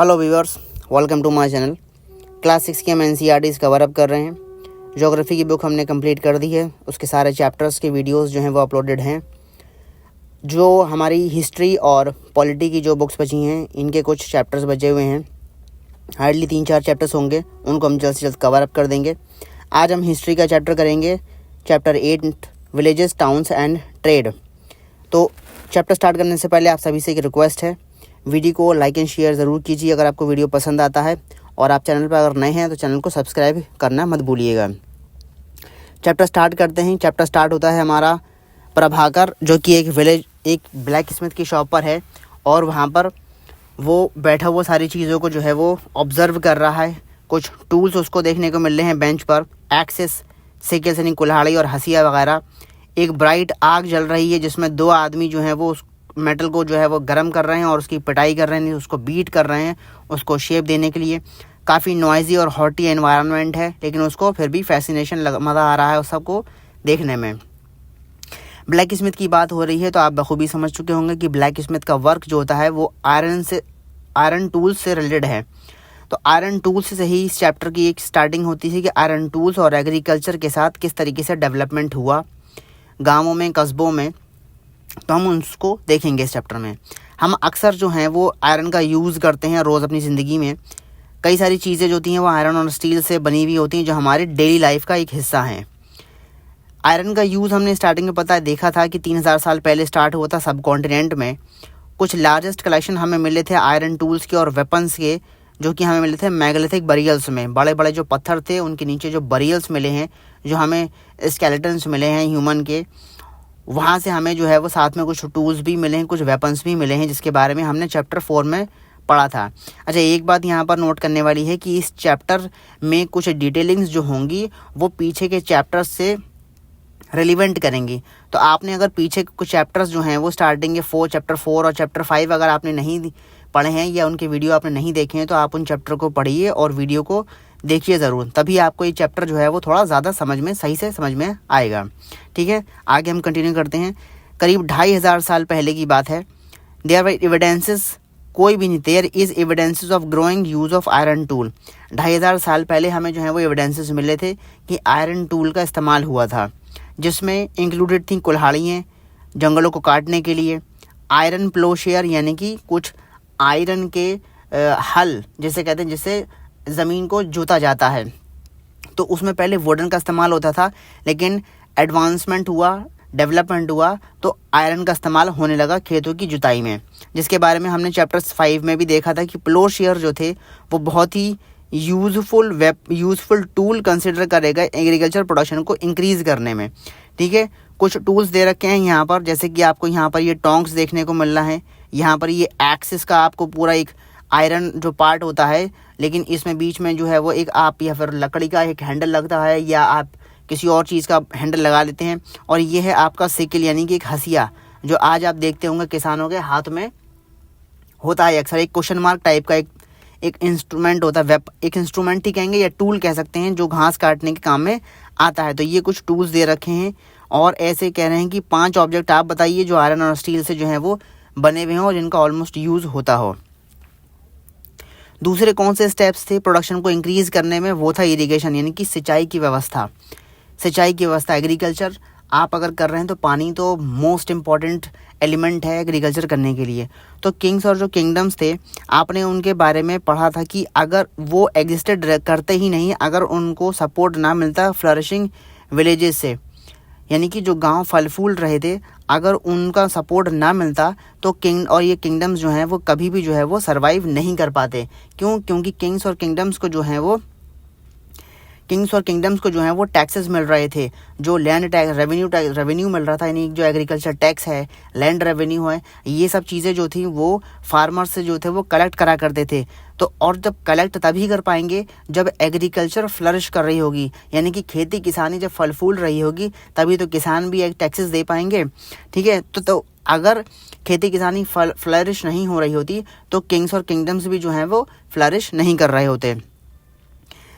Hello viewers, welcome to my channel. Class 6 के हम NCERTs cover up कर रहे हैं। ज्योग्राफी की बुक हमने कंप्लीट कर दी है, उसके सारे चैप्टर्स के वीडियोस जो हैं वो अपलोडेड हैं। जो हमारी हिस्ट्री और पॉलिटी की जो बुक्स बची हैं, इनके कुछ चैप्टर्स बचे हुए हैं। हार्डली 3-4 चैप्टर्स होंगे, उनको हम जल्द से जल्द कवर अप कर देंगे। आज हम हिस्ट्री का चैप्टर करेंगे, chapter 8 villages, towns and trade. तो चैप्टर स्टार्ट करने से पहले आप सभी से एक रिक्वेस्ट है, वीडियो को लाइक एंड शेयर ज़रूर कीजिए अगर आपको वीडियो पसंद आता है, और आप चैनल पर अगर नए हैं तो चैनल को सब्सक्राइब करना मत भूलिएगा। चैप्टर स्टार्ट करते हैं। चैप्टर स्टार्ट होता है हमारा प्रभाकर, जो कि एक ब्लैक स्मिथ की शॉप पर है, और वहाँ पर वो बैठा हुआ सारी चीज़ों को जो है वो ऑब्ज़र्व कर रहा है। कुछ टूल्स उसको देखने को मिल रहे हैं बेंच पर, एक्सेस, सिकल यानी कुल्हाड़ी और हंसिया वगैरह। एक ब्राइट आग जल रही है जिसमें 2 आदमी जो है वो उस मेटल को जो है वो गर्म कर रहे हैं और उसकी पिटाई कर रहे हैं, उसको बीट कर रहे हैं उसको शेप देने के लिए। काफ़ी नॉइजी और हॉटी एनवायरनमेंट है, लेकिन उसको फिर भी फैसिनेशन मज़ा आ रहा है उस सबको देखने में। ब्लैक स्मिथ की बात हो रही है तो आप बखूबी समझ चुके होंगे कि ब्लैक स्मिथ का वर्क जो होता है वो आयरन टूल्स से रिलेटेड है। तो आयरन टूल्स से ही इस चैप्टर की एक स्टार्टिंग होती थी कि आयरन टूल्स और एग्रीकल्चर के साथ किस तरीके से डेवलपमेंट हुआ गाँवों में, कस्बों में। तो हम उसको देखेंगे इस चैप्टर में। हम अक्सर जो हैं वो आयरन का यूज़ करते हैं रोज़ अपनी ज़िंदगी में। कई सारी चीज़ें जो होती हैं वो आयरन और स्टील से बनी हुई होती हैं, जो हमारी डेली लाइफ का एक हिस्सा हैं। आयरन का यूज़ हमने स्टार्टिंग में देखा था कि 3000 साल पहले स्टार्ट हुआ था सब कॉन्टिनेंट में। कुछ लार्जेस्ट कलेक्शन हमें मिले थे आयरन टूल्स के और वेपन्स के, जो कि हमें मिले थे मेगालिथिक बरियल्स में। बड़े बड़े जो पत्थर थे उनके नीचे जो बरियल्स मिले हैं, जो हमें स्केलेटन्स मिले हैं ह्यूमन के, वहाँ से हमें जो है वो साथ में कुछ टूल्स भी मिले हैं, कुछ वेपन्स भी मिले हैं, जिसके बारे में हमने चैप्टर 4 में पढ़ा था। अच्छा, एक बात यहाँ पर नोट करने वाली है कि इस चैप्टर में कुछ डिटेलिंग्स जो होंगी वो पीछे के चैप्टर्स से रिलेवेंट करेंगी। तो आपने अगर पीछे कुछ चैप्टर्स जो हैं वो स्टार्टिंग के चैप्टर 4 और चैप्टर 5 अगर आपने नहीं पढ़े हैं या उनके वीडियो आपने नहीं देखे हैं, तो आप उन चैप्टर को पढ़िए और वीडियो को देखिए ज़रूर, तभी आपको ये चैप्टर जो है वो थोड़ा ज़्यादा सही से समझ में आएगा। ठीक है, आगे हम कंटिन्यू करते हैं। करीब 2500 साल पहले की बात है। देयर वर एविडेंसेस, कोई भी नहीं, there is evidences of growing use of iron tool. 2500 साल पहले हमें जो है वो एविडेंसेस मिले थे कि आयरन टूल का इस्तेमाल हुआ था, जिसमें इंक्लूडेड थी कुल्हाड़ियाँ जंगलों को काटने के लिए, आयरन प्लोशेयर यानी कि कुछ आयरन के हल जिसे कहते हैं, जिससे ज़मीन को जोता जाता है। तो उसमें पहले वुडन का इस्तेमाल होता था, लेकिन एडवांसमेंट हुआ, डेवलपमेंट हुआ, तो आयरन का इस्तेमाल होने लगा खेतों की जुताई में, जिसके बारे में हमने चैप्टर 5 में भी देखा था कि प्लोशेयर जो थे वो बहुत ही यूज़फुल टूल कंसिडर करेगा एग्रीकल्चर प्रोडक्शन को इंक्रीज़ करने में। ठीक है, कुछ टूल्स दे रखे हैं यहाँ पर, जैसे कि आपको यहाँ पर ये टोंक्स देखने को मिल रहा है, यहाँ पर ये एक्सिस का आपको पूरा एक आयरन जो पार्ट होता है, लेकिन इसमें बीच में जो है वो एक आप या फिर लकड़ी का एक हैंडल लगता है, या आप किसी और चीज़ का हैंडल लगा लेते हैं। और ये है आपका सिकल यानी कि एक हंसिया, जो आज आप देखते होंगे किसानों के हाथ में होता है अक्सर, एक क्वेश्चन मार्क टाइप का एक इंस्ट्रूमेंट होता है, एक इंस्ट्रूमेंट ही कहेंगे या टूल कह सकते हैं, जो घास काटने के काम में आता है। तो ये कुछ टूल्स दे रखे हैं, और ऐसे कह रहे हैं कि 5 ऑब्जेक्ट आप बताइए जो आयरन और स्टील से जो है वो बने हुए हों और जिनका ऑलमोस्ट यूज़ होता हो। दूसरे कौन से स्टेप्स थे प्रोडक्शन को इंक्रीज़ करने में? वो था इरिगेशन यानी कि सिंचाई की व्यवस्था। एग्रीकल्चर आप अगर कर रहे हैं तो पानी तो मोस्ट इम्पॉर्टेंट एलिमेंट है एग्रीकल्चर करने के लिए। तो किंग्स और जो किंगडम्स थे, आपने उनके बारे में पढ़ा था कि अगर वो एग्जिस्टेड करते ही नहीं, अगर उनको सपोर्ट ना मिलता फ्लरिशिंग विलेजेस से, यानी कि जो गांव फल फूल रहे थे, अगर उनका सपोर्ट ना मिलता तो ये किंगडम्स जो हैं वो कभी भी जो है वो सरवाइव नहीं कर पाते। क्यों? क्योंकि किंग्स और किंगडम्स को जो है वो टैक्सेस मिल रहे थे, जो लैंड टैक्स, रेवेन्यू मिल रहा था, यानी जो एग्रीकल्चर टैक्स है, लैंड रेवेन्यू है, ये सब चीज़ें जो थी वो फार्मर्स से जो थे वो कलेक्ट करा करते थे। तो और जब कलेक्ट तभी कर पाएंगे जब एग्रीकल्चर फ्लरिश कर रही होगी, यानी कि खेती किसानी जब फल फूल रही होगी, तभी तो किसान भी एक टैक्सेस दे पाएंगे। ठीक है, तो अगर खेती किसानी फ्लरिश नहीं हो रही होती तो किंग्स और किंगडम्स भी जो हैं वो फ्लरिश नहीं कर रहे होते।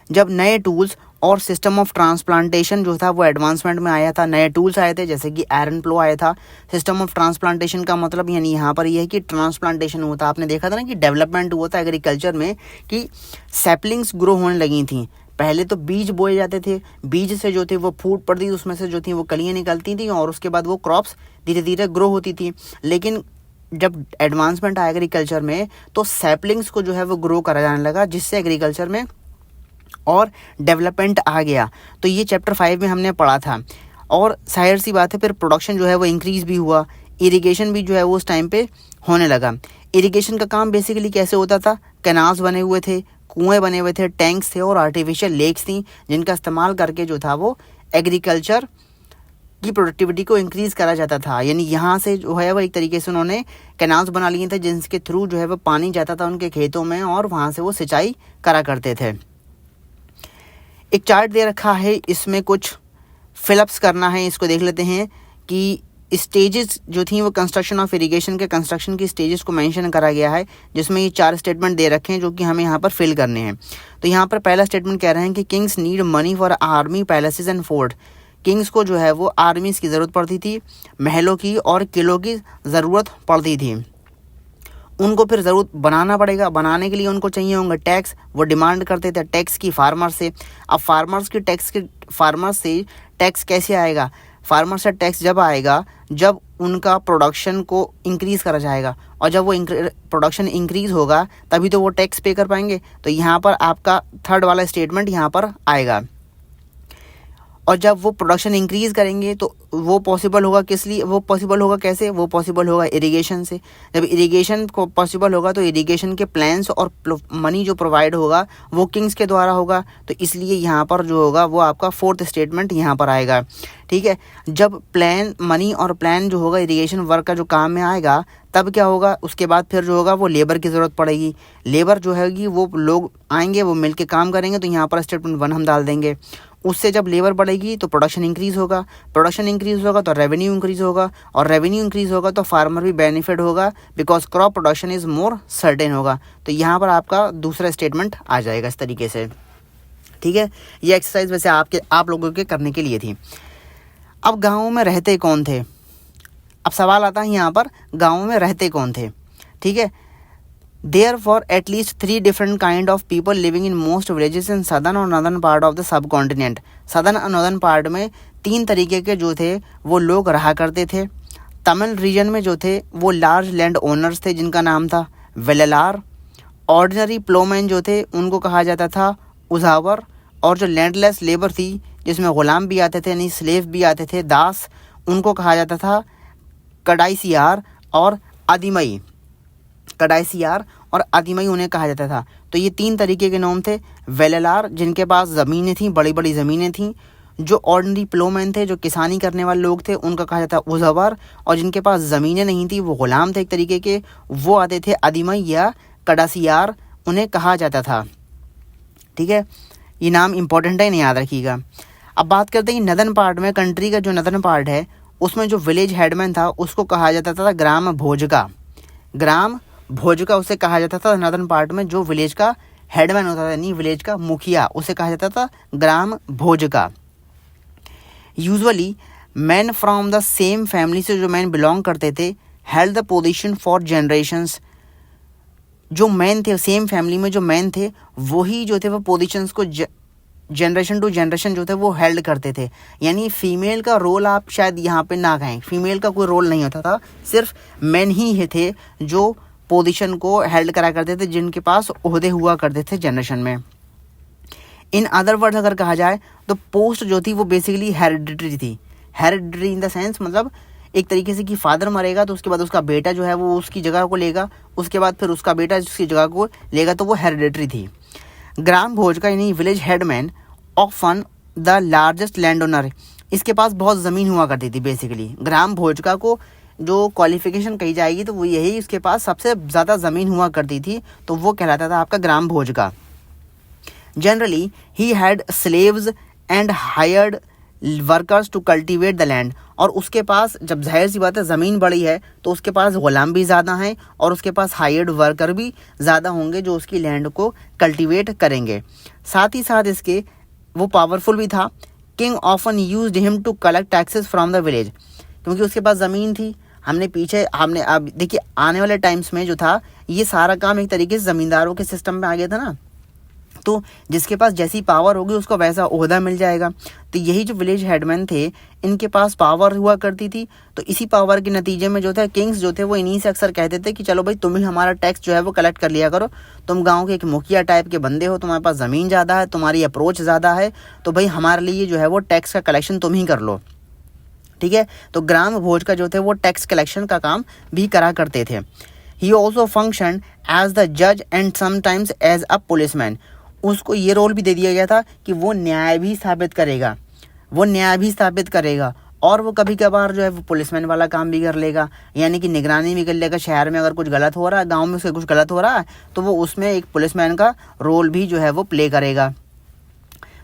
जब नए टूल्स और सिस्टम ऑफ ट्रांसप्लांटेशन जो था वो एडवांसमेंट में आया था, नए टूल्स आए थे जैसे कि आयरन प्लो आया था। सिस्टम ऑफ ट्रांसप्लांटेशन का मतलब यानी यहाँ पर ये है कि ट्रांसप्लांटेशन हुआ था, आपने देखा था ना कि डेवलपमेंट हुआ था एग्रीकल्चर में कि सैपलिंग्स ग्रो होने लगी थी। पहले तो बीज बोए जाते थे, बीज से जो थे वो फूट पड़ती थी, उसमें से जो थी वो कलियाँ निकलती थी और उसके बाद वो क्रॉप्स धीरे धीरे ग्रो होती थी। लेकिन जब एडवांसमेंट आया एग्रीकल्चर में तो सैपलिंग्स को जो है वो ग्रो करा जाने लगा, जिससे एग्रीकल्चर में और डेवलपमेंट आ गया। तो ये चैप्टर 5 में हमने पढ़ा था। और जाहिर सी बात है फिर प्रोडक्शन जो है वो इंक्रीज़ भी हुआ, इरिगेशन भी जो है वो उस टाइम पे होने लगा। इरिगेशन का काम बेसिकली कैसे होता था, कैनाल्स बने हुए थे, कुएँ बने हुए थे, टैंक्स थे और आर्टिफिशियल लेक्स थी, जिनका इस्तेमाल करके जो था वो एग्रीकल्चर की प्रोडक्टिविटी को इंक्रीज़ करा जाता था। यानी यहाँ से जो है वो एक तरीके से उन्होंने कैनाल्स बना लिए थे, जिनके थ्रू जो है वो पानी जाता था उनके खेतों में और वहाँ से वो सिंचाई करा करते थे। एक चार्ट दे रखा है, इसमें कुछ फिलअप्स करना है, इसको देख लेते हैं कि स्टेजेस जो थी वो कंस्ट्रक्शन ऑफ इरिगेशन के कंस्ट्रक्शन की स्टेजेस को मेंशन करा गया है, जिसमें ये 4 स्टेटमेंट दे रखे हैं जो कि हमें यहाँ पर फिल करने हैं। तो यहाँ पर पहला स्टेटमेंट कह रहे हैं कि Kings need money for army, palaces and fort. Kings को जो है वो आर्मीज़ की ज़रूरत पड़ती थी, महलों की और किलों की ज़रूरत पड़ती थी। उनको फिर ज़रूरत बनाना पड़ेगा, बनाने के लिए उनको चाहिए होंगे टैक्स, वो डिमांड करते थे टैक्स की फार्मर से। अब फार्मर से टैक्स कैसे आएगा, फार्मर से टैक्स जब आएगा जब उनका प्रोडक्शन को इंक्रीज़ करा जाएगा, और जब वो प्रोडक्शन इंक्रीज़ होगा तभी तो वो टैक्स पे कर पाएंगे। तो यहाँ पर आपका थर्ड वाला स्टेटमेंट यहाँ पर आएगा। और जब वो प्रोडक्शन इंक्रीज़ करेंगे तो वो पॉसिबल होगा किस लिए, वो पॉसिबल होगा कैसे, वो पॉसिबल होगा इरिगेशन से। जब इरिगेशन को पॉसिबल होगा तो इरिगेशन के प्लान्स और मनी जो प्रोवाइड होगा वो किंग्स के द्वारा होगा। तो इसलिए यहाँ पर जो होगा वो आपका फोर्थ स्टेटमेंट यहाँ पर आएगा। ठीक है, जब प्लान मनी और प्लान जो होगा इरिगेशन वर्क का जो काम में आएगा तब क्या होगा, उसके बाद फिर जो होगा वो लेबर की ज़रूरत पड़ेगी। लेबर जो हैगी वो लोग आएंगे, वो मिल के काम करेंगे। तो यहाँ पर स्टेटमेंट 1 हम डाल देंगे। उससे जब लेबर बढ़ेगी तो प्रोडक्शन इंक्रीज़ होगा, प्रोडक्शन इंक्रीज़ होगा तो रेवेन्यू इंक्रीज़ होगा, और रेवेन्यू इंक्रीज़ होगा तो फार्मर भी बेनिफिट होगा, because crop production is more certain होगा। तो यहाँ पर आपका दूसरा स्टेटमेंट आ जाएगा इस तरीके से। ठीक है, ये एक्सरसाइज वैसे आप लोगों के करने के लिए थी। अब गाँव में रहते कौन थे, अब सवाल आता है यहाँ पर गाँव में रहते कौन थे। ठीक है, there for at least 3 different kind of people living in most villages in southern और northern part of the subcontinent. Southern और नॉर्दर्न पार्ट में 3 तरीके के जो थे वो लोग रहा करते थे। तमिल रीजन में जो थे वो लार्ज लैंड ओनर्स थे जिनका नाम था वेलेलार। ऑर्डिनरी प्लोमैन जो थे उनको कहा जाता था उजावर। और जो लैंडलेस लेबर थी जिसमें ग़ुलाम भी आते थे यानी स्लेव भी आते थे, दास, उनको कहा जाता था कडाईसियार और आदिमई। कडाईसियार और आदिमई उन्हें कहा जाता था। तो ये 3 तरीके के नाम थे। वेलेलार जिनके पास ज़मीनें थीं, बड़ी बड़ी ज़मीनें थीं। जो ऑर्डिनरी प्लोमैन थे, जो किसानी करने वाले लोग थे, उनका कहा जाता उज़ावर। और जिनके पास ज़मीनें नहीं थी, वो ग़ुलाम थे एक तरीके के, वो आते थे आदिमई या कडाईसियार, उन्हें कहा जाता था। ठीक है, ये नाम इंपॉर्टेंट है, नहीं याद रखिएगा। अब बात करते हैं नदर्न पार्ट में, कंट्री का जो नदर्न पार्ट है उसमें जो विलेज हेडमैन था उसको कहा जाता था ग्राम भोजका। ग्राम भोजका उसे कहा जाता था। नदर्न पार्ट में जो विलेज का हेडमैन होता था यानी विलेज का मुखिया, उसे कहा जाता था grama bhojaka. Usually men from the same family से जो मैन बिलोंग करते थे held the position for generations. जो मैन थे सेम फैमिली में जो मैन थे वही जो थे वो पोजीशंस को जनरेशन टू जनरेशन जो थे वो हेल्ड करते थे। यानी फीमेल का रोल आप शायद यहाँ पे ना कहें, फीमेल का कोई रोल नहीं होता था, सिर्फ मैन ही थे जो पोजीशन को हेल्ड करा करते थे, जिनके पास ओहदे हुआ करते थे जनरेशन में। इन अदर वर्ड्स अगर कहा जाए तो पोस्ट जो थी वो बेसिकली हेरिडिटरी थी। हेरिडिटरी इन द सेंस मतलब एक तरीके से कि फादर मरेगा तो उसके बाद उसका बेटा जो है वो उसकी जगह को लेगा, उसके बाद फिर उसका बेटा उसकी जगह को लेगा, तो वो हेरिडिटरी थी। ग्राम भोजका यानी village headman often the largest land owner, इसके पास बहुत ज़मीन हुआ करती थी। बेसिकली ग्राम भोजका को जो क्वालिफिकेशन कही जाएगी तो वो यही, उसके पास सबसे ज़्यादा ज़मीन हुआ करती थी, तो वो कहलाता था आपका grama bhojaka. Generally he had slaves and hired workers to cultivate the land, और उसके पास जब जाहिर सी बात है ज़मीन बड़ी है तो उसके पास ग़ुलाम भी ज़्यादा हैं और उसके पास हायर्ड वर्कर भी ज़्यादा होंगे जो उसकी लैंड को कल्टीवेट करेंगे। साथ ही साथ इसके वो पावरफुल भी था। King often used him to collect taxes from the village, क्योंकि उसके पास ज़मीन थी। हमने अब देखिए आने वाले टाइम्स में जो था ये सारा काम एक तरीके से ज़मींदारों के सिस्टम में आ गया था ना, तो जिसके पास जैसी पावर होगी उसको वैसा ओहदा मिल जाएगा। तो यही जो विलेज हेडमैन थे इनके पास पावर हुआ करती थी। तो इसी पावर के नतीजे में जो था किंग्स जो थे वो इन्हीं से अक्सर कहते थे कि चलो भाई तुम ही हमारा टैक्स जो है वो कलेक्ट कर लिया करो, तुम गांव के एक मुखिया टाइप के बंदे हो, तुम्हारे पास ज़मीन ज़्यादा है, तुम्हारी अप्रोच ज़्यादा है, तो भाई हमारे लिए जो है वो टैक्स का कलेक्शन तुम ही कर लो। ठीक है, तो ग्राम भोज का जो थे वो टैक्स कलेक्शन का काम भी करा करते थे। He also function as the जज and sometimes as a policeman. उसको ये रोल भी दे दिया गया था कि वो न्याय भी स्थापित करेगा और वो कभी कभार जो है वो पुलिसमैन वाला काम भी कर लेगा, यानी कि निगरानी भी कर लेगा। शहर में अगर कुछ गलत हो रहा है, गांव में उसके कुछ गलत हो रहा है, तो वो उसमें एक पुलिसमैन का रोल भी जो है वो प्ले करेगा।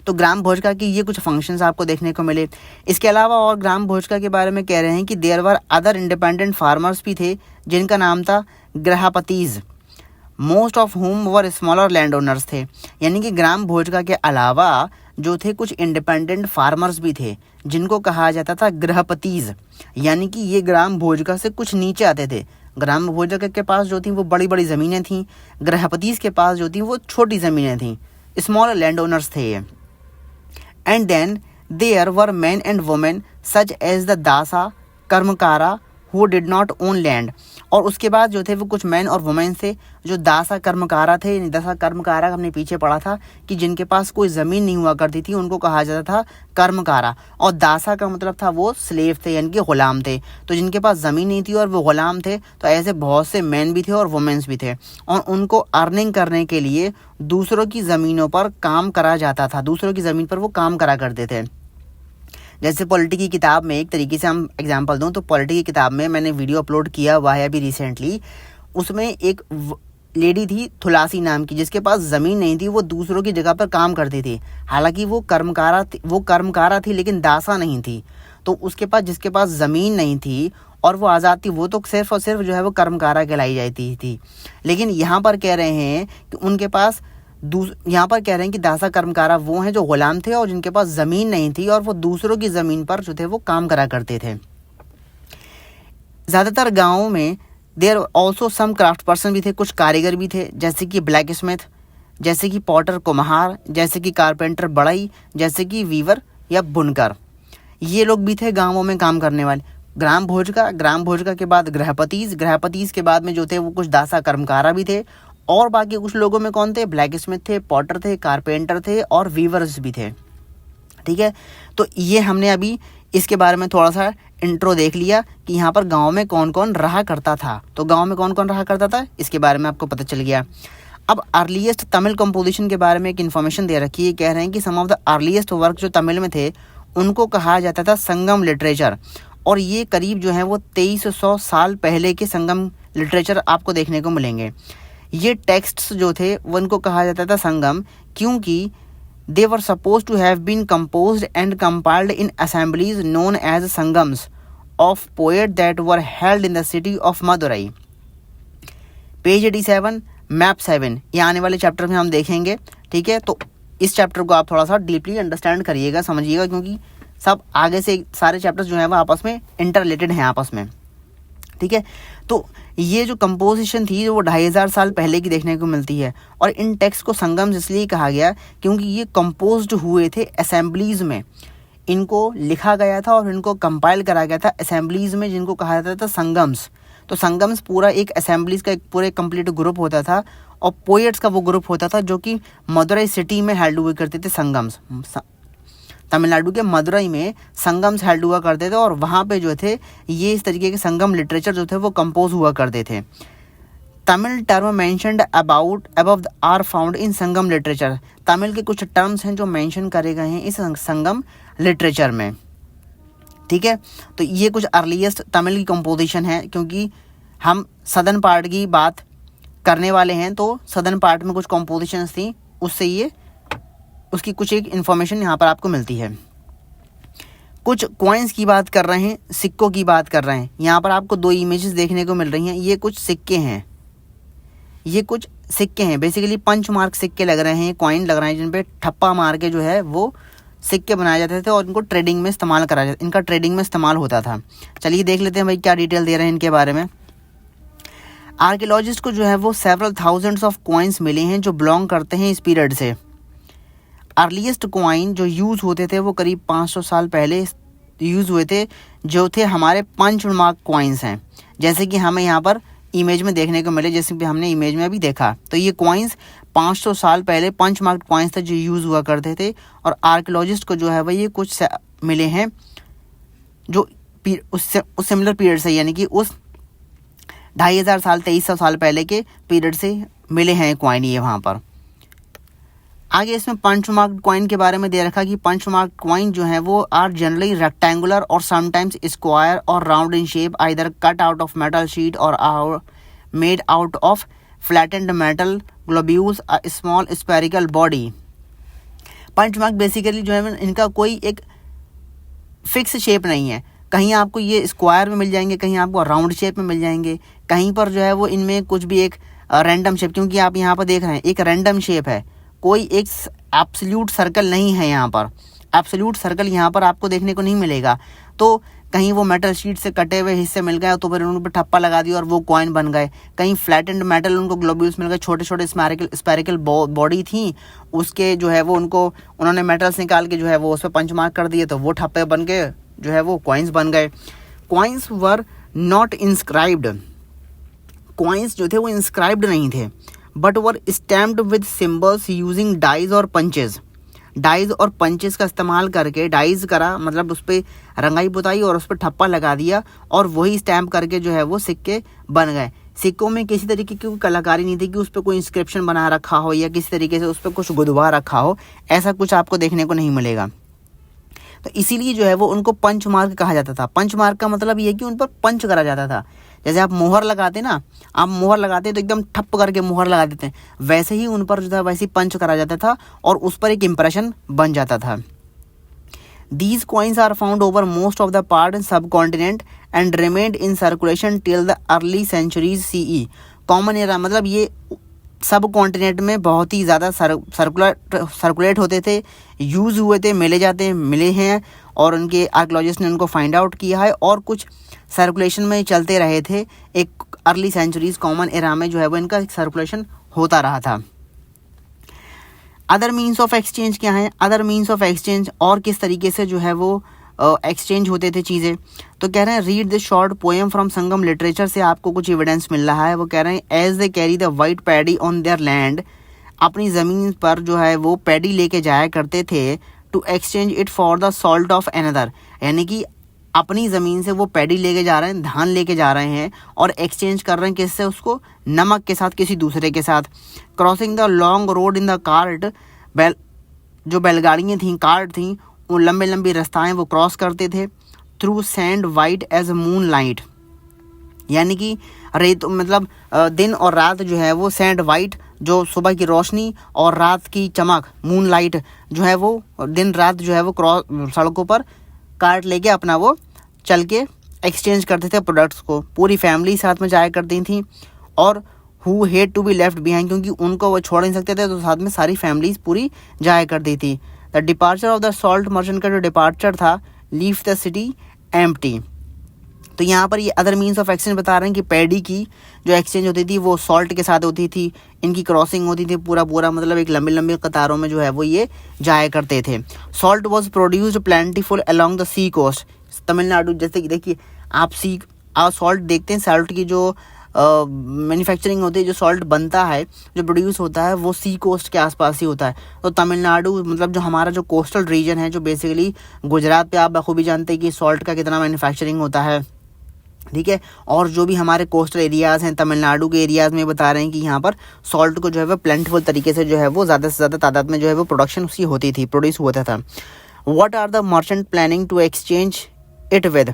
तो ग्राम भोजका की ये कुछ फंक्शंस आपको देखने को मिले। इसके अलावा और ग्राम भोजका के बारे में कह रहे हैं कि there were other independent farmers भी थे जिनका नाम था गृहपतीज, मोस्ट ऑफ हुम वर स्मॉलर लैंड ओनर्स थे। यानी कि ग्राम भोजका के अलावा जो थे कुछ इंडिपेंडेंट फार्मर्स भी थे जिनको कहा जाता था गृहपतीज, यानी कि ये ग्राम भोजका से कुछ नीचे आते थे। ग्राम भोजका के पास जो थी वो बड़ी बड़ी ज़मीनें थीं, गृहपतीज के पास जो थी वो छोटी ज़मीनें थीं, स्मॉल लैंड ओनर्स थे ये। And then there were men and women such as the dasa karmakara who did not own land. और उसके बाद जो थे वो कुछ मैन और वुमेन थे जो दासा कर्मकारा थे। दासा कर्मकारा हमने पीछे पढ़ा था कि जिनके पास कोई ज़मीन नहीं हुआ करती थी उनको कहा जाता था कर्मकारा, और दासा का मतलब था वो स्लेव थे यानी कि ग़ुलाम थे। तो जिनके पास ज़मीन नहीं थी और वो ग़ुलाम थे, तो ऐसे बहुत से मैन भी थे और वुमेन्स भी थे, और उनको अर्निंग करने के लिए दूसरों की ज़मीनों पर काम करा जाता था, दूसरों की ज़मीन पर वो काम करा करते थे। जैसे पॉलिटी की किताब में एक तरीके से हम एग्जांपल दूं तो पॉलिटी की किताब में मैंने वीडियो अपलोड किया हुआ है अभी रिसेंटली। उसमें एक लेडी थी थुलासी नाम की जिसके पास ज़मीन नहीं थी, वो दूसरों की जगह पर काम करती थी। हालांकि वो कर्मकारा थी लेकिन दासा नहीं थी। तो उसके पास जिसके पास ज़मीन नहीं थी और वो आज़ाद थी वो तो सिर्फ और सिर्फ जो है वो कर्मकारा कहलाई जाती थी। लेकिन यहाँ पर कह रहे हैं कि उनके पास यहाँ पर कह रहे हैं कि दासा कर्मकारा वो हैं जो ग़ुलाम थे और जिनके पास ज़मीन नहीं थी और वो दूसरों की ज़मीन पर जो थे वो काम करा करते थे। ज़्यादातर गाँवों में there also some craft person भी थे, कुछ कारीगर भी थे, जैसे कि ब्लैक स्मिथ, जैसे कि पॉटर कुम्हार, जैसे कि कारपेंटर बढ़ई, जैसे कि वीवर या बुनकर। ये लोग भी थे गाँवों में काम करने वाले। ग्राम भोजका के बाद गृहपतीज के बाद में जो थे वो कुछ दासा कर्मकारा भी थे, और बाकी कुछ लोगों में कौन थे, ब्लैक स्मिथ थे, पॉटर थे, कारपेंटर थे और वीवर्स भी थे। ठीक है, तो ये हमने अभी इसके बारे में थोड़ा सा इंट्रो देख लिया कि यहाँ पर गांव में कौन कौन रहा करता था। तो गांव में कौन कौन रहा करता था इसके बारे में आपको पता चल गया। अब अर्लीस्ट तमिल कंपोजिशन के बारे में एक इन्फॉर्मेशन दे रखी है। कह रहे हैं कि सम ऑफ द अर्लीस्ट वर्क जो तमिल में थे उनको कहा जाता था संगम लिटरेचर, और ये करीब जो है वो 2300 साल पहले के संगम लिटरेचर आपको देखने को मिलेंगे। ये टेक्स्ट्स जो थे वो उनको कहा जाता था संगम, क्योंकि they were suppose to have been composed and compiled in assemblies known as Sangams of poet that were held in the city of Madurai. Page 87 map 7 ये आने वाले चैप्टर में हम देखेंगे। ठीक है, तो इस चैप्टर को आप थोड़ा सा डीपली अंडरस्टैंड करिएगा, समझिएगा, क्योंकि सब आगे से सारे चैप्टर्स जो हैं वो आपस में इंटर रिलेटेड हैं आपस में। ठीक है, तो ये जो कंपोजिशन थी वो 2500 साल पहले की देखने को मिलती है, और इन टेक्स्ट को संगम्स इसलिए कहा गया क्योंकि ये कंपोज्ड हुए थे असेंबलीज में। इनको लिखा गया था और इनको कंपाइल करा गया था असेंबलीज में, जिनको कहा जाता था संगम्स। तो संगम्स पूरा एक असेंबलीज का एक पूरे कंप्लीट ग्रुप होता था, और पोएट्स का वो ग्रुप होता था जो कि मदुरई सिटी में हेल्ड हुए करते थे। संगम्स तमिलनाडु के मदुरई में संगम्स हेल्ड हुआ करते थे, और वहाँ पे जो थे ये इस तरीके के संगम लिटरेचर जो थे वो कंपोज हुआ करते थे। Tamil term mentioned above are found in Sangam literature. Tamil के कुछ टर्म्स हैं जो मेंशन करे गए हैं इस संगम लिटरेचर में। ठीक है, तो ये कुछ अर्लीस्ट तमिल की कंपोजिशन है, क्योंकि हम सदर्न पार्ट की बात करने वाले हैं, तो सदर्न पार्ट में कुछ कंपोजिशंस थी, उससे ये उसकी कुछ एक इन्फॉर्मेशन यहाँ पर आपको मिलती है। कुछ कॉइन्स की बात कर रहे हैं, सिक्कों की बात कर रहे हैं। यहाँ पर आपको 2 इमेजेस देखने को मिल रही हैं। ये कुछ सिक्के हैं, ये कुछ सिक्के हैं, बेसिकली पंच मार्क सिक्के लग रहे हैं, कॉइन लग रहे हैं जिन पे ठप्पा मार के जो है वो सिक्के बनाए जाते थे और इनको ट्रेडिंग में इस्तेमाल करा जाता, इनका ट्रेडिंग में इस्तेमाल होता था। चलिए देख लेते हैं भाई क्या डिटेल दे रहे हैं इनके बारे में। आर्कियोलॉजिस्ट को जो है वो सेवरल थाउजेंड्स ऑफ कॉइन्स मिले हैं जो बिलोंग करते हैं इस पीरियड से। अर्लीस्ट कॉइन जो यूज़ होते थे वो करीब 500 साल पहले यूज़ हुए थे, जो थे हमारे पंच मार्क कॉइन्स हैं, जैसे कि हमें यहाँ पर इमेज में देखने को मिले, जैसे कि हमने इमेज में अभी देखा। तो ये कॉइन्स 500 साल पहले पंच मार्क कॉइन्स थे जो यूज़ हुआ करते थे। और आर्कियोलॉजिस्ट को जो है वह ये कुछ मिले हैं जो उस सिमिलर पीरियड से, यानी कि उस 2500 साल 2300 साल पहले के पीरियड से मिले हैं कॉइन ये वहाँ पर। आगे इसमें पंच मार्क कॉइन के बारे में दे रखा कि पंच मार्क कॉइन जो है वो आर जनरली रेक्टेंगुलर और समटाइम्स स्क्वायर और round in shape, either cut out of metal sheet और made out of flattened metal globules a small spherical body. Punch mark basically जो है इनका कोई एक फिक्स शेप नहीं है, कहीं आपको ये स्क्वायर में मिल जाएंगे, कहीं आपको राउंड शेप में मिल जाएंगे, कहीं पर जो है वो इनमें कुछ भी एक रैंडम शेप, क्योंकि आप यहाँ पर देख रहे हैं एक रैंडम शेप है, कोई एक एब्सोल्यूट सर्कल नहीं है यहाँ पर, एब्सोल्यूट सर्कल यहाँ पर आपको देखने को नहीं मिलेगा। तो कहीं वो मेटल शीट से कटे हुए हिस्से मिल गए तो फिर उन पर ठप्पा लगा दिया और वो कॉइन बन गए, कहीं फ्लैटेंड मेटल उनको ग्लोब्यूल्स मिल गए, छोटे छोटे स्फेरिकल बॉडी थी उसके जो है वो उनको उन्होंने मेटल्स निकाल के जो है वो उस पर पंच मार्क कर दिए तो वो ठप्पे बन गए, जो है वो कॉइन्स बन गए। Coins were not inscribed, coins जो थे वो इंस्क्राइब्ड नहीं थे, but were stamped with symbols using dies और पंचेस। डाइज और पंचेस का इस्तेमाल करके, डाइज करा मतलब उस पर रंगाई पुताई और उस पर ठप्पा लगा दिया और वही स्टैम्प करके जो है वो सिक्के बन गए। सिक्कों में किसी तरीके की कोई कलाकारी नहीं थी कि उस पर कोई इंस्क्रिप्शन बना रखा हो या किसी तरीके से उस पर कुछ गुदवा रखा हो, ऐसा कुछ आपको देखने को नहीं मिलेगा। तो इसीलिए जो है वो उनको पंच मार्क कहा जाता था। पंच मार्क का मतलब ये है कि उन पर पंच करा जाता था, जैसे आप मोहर लगाते ना, आप मोहर लगाते तो एकदम ठप करके मोहर लगा देते हैं, वैसे ही उन पर जो था वैसे पंच करा जाता था और उस पर एक इम्प्रेशन बन जाता था। These coins are found over most of the part in subcontinent and remained in circulation till the early centuries CE। Common era मतलब ये सब कॉन्टिनेंट में बहुत ही ज़्यादा सर्कुलेट होते थे, यूज़ हुए थे, मिले हैं और उनके आर्कियोलॉजिस्ट ने उनको फाइंड आउट किया है और कुछ सर्कुलेशन में चलते रहे थे। एक अर्ली सेंचुरीज कॉमन एरा में जो है वो इनका सर्कुलेशन होता रहा था। अदर मीन्स ऑफ एक्सचेंज क्या है? अदर मीन्स ऑफ एक्सचेंज और किस तरीके से जो है वो एक्सचेंज होते थे चीज़ें, तो कह रहे हैं read the short poem from Sangam literature से आपको कुछ एविडेंस मिल रहा है। वो कह रहे हैं as they carry the white paddy on their land, अपनी ज़मीन पर जो है वो पैडी लेके जाया करते थे, to exchange it for the salt of another, यानी कि अपनी ज़मीन से वो पैडी लेके जा रहे हैं, धान लेके जा रहे हैं और एक्सचेंज कर रहे हैं किससे? उसको नमक के साथ, किसी दूसरे के साथ। Crossing the long road in the cart, जो बैलगाड़ियाँ थीं, कार्ट थीं, वो लंबे लंबी रास्ताएं वो क्रॉस करते थे। Through sand white as moon light, यानी कि रेत मतलब दिन और रात जो है वो सैंड वाइट, जो सुबह की रोशनी और रात की चमक, मून लाइट जो है वो दिन रात जो है वो क्रॉस सड़कों पर कार्ट लेके अपना वो चल के एक्सचेंज करते थे प्रोडक्ट्स को। पूरी फैमिली साथ में जाया करती थी और who had to be left behind, क्योंकि उनको वो छोड़ नहीं सकते थे तो साथ में सारी फैमिलीज पूरी जाया करती थी। The departure of the salt merchant का जो डिपार्चर था, लीव द सिटी एम्प्टी। तो यहाँ पर ये अदर मीन्स ऑफ एक्सचेंज बता रहे हैं कि पैडी की जो एक्सचेंज होती थी वो सॉल्ट के साथ होती थी, इनकी क्रॉसिंग होती थी पूरा मतलब एक लंबी लंबी कतारों में जो है वो ये जाया करते थे। Salt was produced plentiful along the sea coast, Tamil Nadu, जैसे कि देखिए आप सॉल्ट देखते हैं, सॉल्ट की जो मैन्युफैक्चरिंग होती है, जो सॉल्ट बनता है, जो प्रोड्यूस होता है वो सी कोस्ट के आसपास ही होता है। तो तमिलनाडु मतलब जो हमारा जो कोस्टल रीजन है, जो बेसिकली गुजरात पे आप बखूबी जानते हैं कि सॉल्ट का कितना मैन्युफैक्चरिंग होता है, ठीक है। और जो भी हमारे कोस्टल एरियाज़ हैं, तमिलनाडु के एरियाज़ में बता रहे हैं कि यहाँ पर सॉल्ट को जो है वो प्लेंटीफुल तरीके से जो है वो ज़्यादा से ज़्यादा तादाद में जो है वो प्रोडक्शन उसकी होती थी, प्रोड्यूस होता था। What are the merchant planning to exchange it with,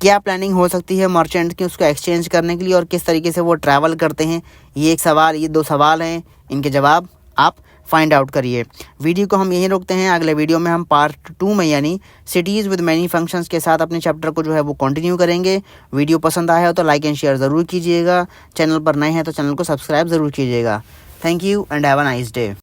क्या प्लानिंग हो सकती है मर्चेंट की उसको एक्सचेंज करने के लिए और किस तरीके से वो ट्रैवल करते हैं? ये एक सवाल, ये दो सवाल हैं, इनके जवाब आप फाइंड आउट करिए। वीडियो को हम यहीं रोकते हैं। अगले वीडियो में हम पार्ट 2 में यानी सिटीज़ विद मैनी फंक्शंस के साथ अपने चैप्टर को जो है वो कंटिन्यू करेंगे। वीडियो पसंद आया हो तो लाइक एंड शेयर ज़रूर कीजिएगा। चैनल पर नए हैं तो चैनल को सब्सक्राइब ज़रूर कीजिएगा। Thank you and have a nice day.